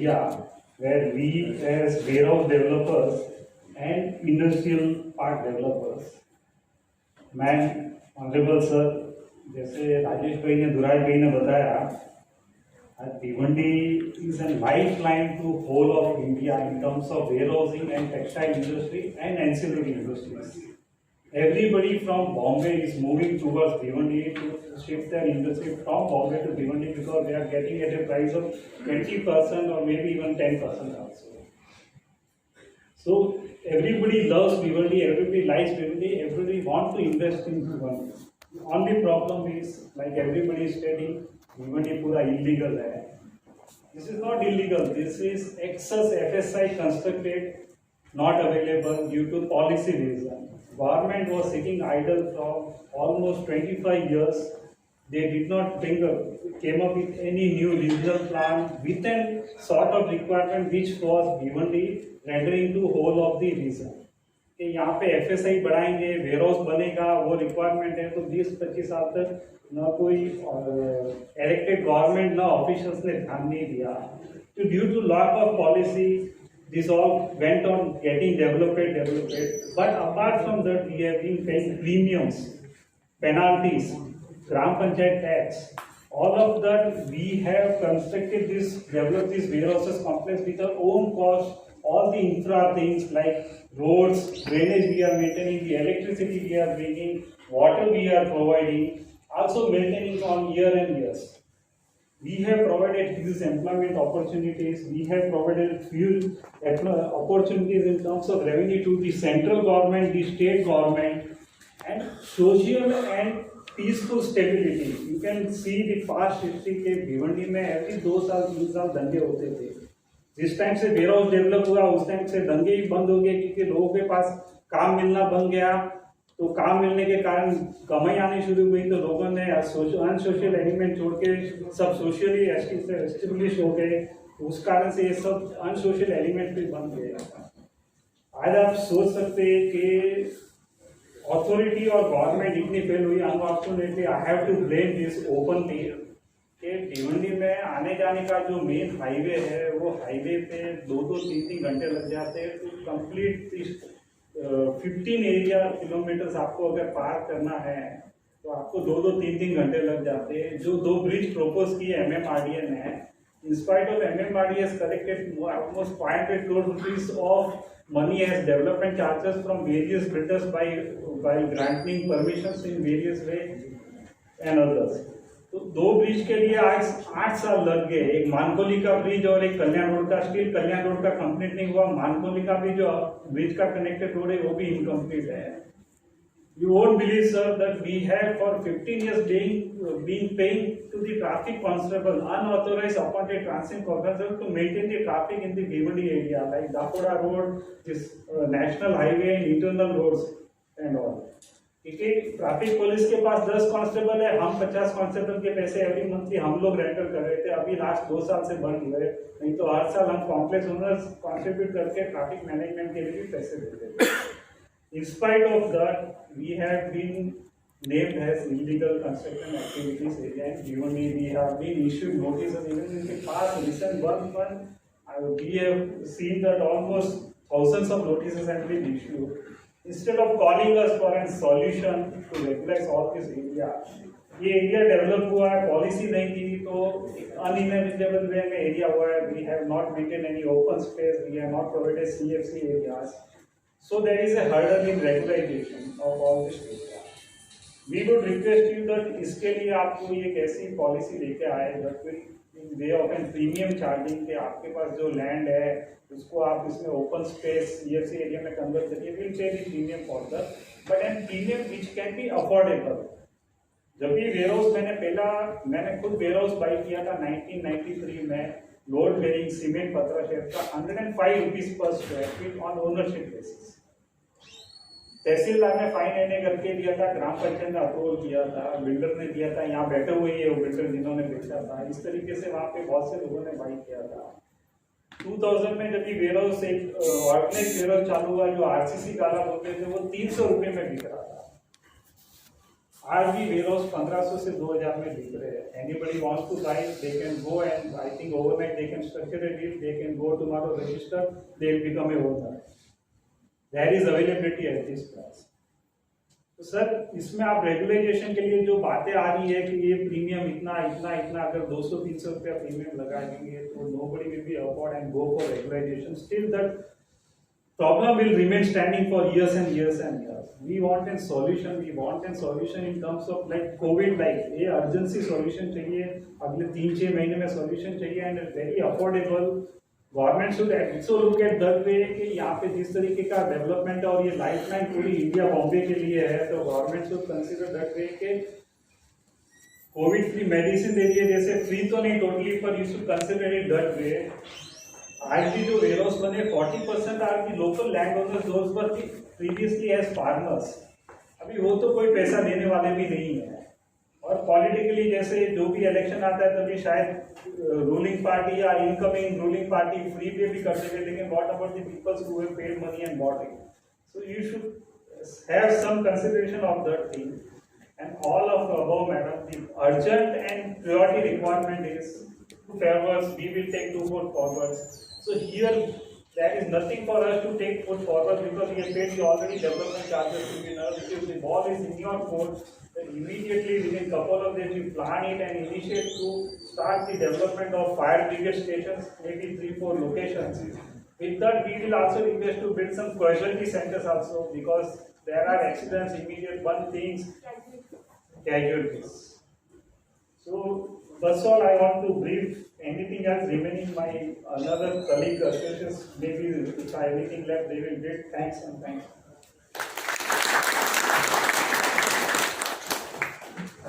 area where we as warehouse developers and industrial park developers, मैं honourable sir जैसे राजेश भाई ने दुराज भाई ने बताया, Bhiwandi is a lifeline to whole of India in terms of warehousing and textile industry and ancillary industries. Everybody from Bombay is moving towards Bhiwandi to shift their industry from Bombay to Bhiwandi because they are getting at a price of 20% or maybe even 10% also. So everybody loves Bhiwandi, everybody likes Bhiwandi, everybody wants to invest in Bhiwandi. Only problem is, like everybody is stating, Bhiwandi pura illegal hai. This is not illegal. This is excess FSI constructed, not available due to policy reason. Government was sitting idle from almost 25 years. They did not came up with any new regional plan with a sort of requirement which was Bhiwandi rendering to whole of the region. कि यहाँ पे FSI बढ़ाएंगे, warehouse बनेगा, वो requirement है, तो 20-25 साल तक न कोई इलेक्टेड गवर्नमेंट न ऑफिशियल्स ने ध्यान नहीं दिया. तो due to lack of policy this all went on getting developed, but apart from that we have been paying premiums, penalties, gram panchayat tax, all of that. We have constructed developed this warehouses complex with our own cost. All the infra things like roads, drainage we are maintaining, the electricity we are bringing, water we are providing, also maintaining on year and years. We have provided huge employment opportunities. We have provided huge opportunities in terms of revenue to the central government, the state government, and social and peaceful stability. You can see the past history के भिवंडी में every 2 साल 3 साल दंगे होते थे. जिस time से warehouse develop हुआ उस टाइम से दंगे ही बंद हो गए क्योंकि लोगों के पास काम मिलना बन गया. तो काम मिलने के कारण कमाई आनी शुरू हुई, तो लोगों ने अनसोशल एलिमेंट छोड़ के सब सोशली एस्टेब्लिश हो गए. उस कारण से ये सब अनसोशल एलिमेंट भी बन गए. आज आप सोच सकते हैं कि अथॉरिटी और गवर्नमेंट इतनी फेल हुई. Unfortunately I have to blame this openly कि भिवंडी में आने जाने का जो मेन हाईवे है वो हाईवे पे 2-3 घंटे लग जाते हैं. तो कंप्लीट 15 किलोमीटर्स आपको अगर पार करना है तो आपको 2-3 घंटे लग जाते हैं. जो 2 ब्रिज प्रपोज किए MMRDA ने, in spite of MMRDA has collected almost 500 crore rupees of money as development charges from various builders by granting permissions in various way and others. तो 2 ब्रिज के लिए आज 8 साल लग गए. एक मानकोली का ब्रिज और एक कल्याण रोड का. स्टिल कल्याण रोड का कंप्लीट नहीं हुआ. मानकोली का भी जो ब्रिज का कनेक्टेड रोड है वो भी इनकम्प्लीट है. You won't believe, sir, that we have for 15 years been paying to the traffic constable, unauthorized appointed transit constable to maintain the traffic in the Bhiwandi area, like Dakoda Road, this national highway and internal roads and all. क्योंकि traffic police के पास 10 constable है, हम 50 constable के पैसे every monthly हम लोग rental कर रहे थे. अभी लास्ट 2 साल से बंद हुए. नहीं तो हर साल हम कॉम्प्लेक्स ओनर्स कॉन्ट्रीब्यूट करके ट्रैफिक मैनेजमेंट के लिए भी पैसे देते थे. In spite of that we have been named as illegal construction activities area in Bhiwandi. We have been issued notices even in the past recent 1 month. We have seen that almost thousands of notices have been issued. Instead of calling us for a solution to regularize all this area, ये area develop हुआ है, policy नहीं थी तो अनइनएविटेबल वे में area हुआ है. We have not maintain any open space, we have not provided CFC areas. So there is a hurdle in regularization of all this area. We would request you that इसके लिए आपको ये कैसी पॉलिसी लेके आए that will in way of an premium charging के आपके पास जो लैंड है उसको आप इसमें ओपन स्पेस CFC एरिया में कन्वर्ट करिए. Will pay the premium for that, but an premium which can be affordable. जब भी वेयरहाउस मैंने खुद वेयरहाउस बाई किया था 1993 में, लोड बेरिंग सीमेंट पत्रा शेड का 105 रुपीज पर square feet on ownership basis. Tehsildar ने फाइन एने करके दिया था, ग्राम पंचायत ने अप्रूवल किया था, बिल्डर ने दिया था. यहाँ बैठे हुए हैं वो बिल्डर जिन्होंने बेचा था. इस तरीके से वहाँ पे बहुत से लोगों ने बाई किया था. 2000 में जब वेयरहाउस एक ऑर्गेनाइज वेयरहाउस चालू हुआ जो RCC गाला बोलते थे, वो 300 रुपये में बिक रहा था. आज भी वेयरहाउस 1500 से 2000 में बिक रहे हैं. Anybody wants to buy, they can go, and I think overnight they can structure a deal. They can go tomorrow, register, they will become a owner. There is availability at this price. तो sir इसमें आप regularisation के लिए जो बातें आ रही है कि ये प्रीमियम इतना इतना इतना अगर 200-300 रुपया प्रीमियम लगा देंगे तो nobody will be afford and go for regularization. Still that problem will remain standing for years and years and years. We want a solution. We want a solution in terms of like COVID, like ये urgency solution चाहिए. अगले 3-6 महीने में solution चाहिए and very affordable. Government should also look at that way कि यहाँ पे जिस तरीके का डेवलपमेंट है और ये लाइफलाइन पूरी इंडिया बॉम्बे के लिए है, तो government should consider that way के कोविड फ्री मेडिसिन दे दिए, जैसे फ्री तो नहीं टोटली, पर you should consider it that way. आज भी जो वेयरहाउस बने 40% are the local land owners those were previously as farmers. अभी वो तो कोई पैसा देने वाले भी नहीं है. और पॉलिटिकली जैसे जो भी इलेक्शन आता है तभी शायद रूलिंग पार्टी या इनकमिंग रूलिंग पार्टी फ्री पे भी कर देते, लेकिन what about the peoples who have paid money and bought it. So you should have some consideration of that thing. And all of above madam, the urgent and priority requirement is to favours. We will take 2 more forwards. So here there is nothing for us to take foot forward because we have paid the already development charges to be now. Because the ball is in your court, then immediately within couple of days you plan it and initiate to start the development of fire brigade stations, maybe 3-4 locations. With that, we will also request to build some casualty centers also, because there are accidents, immediate one things, casualties. So that's all I want to brief. Anything else remaining, my another colleague associates, maybe if I have anything left, they will get. Thanks and thanks.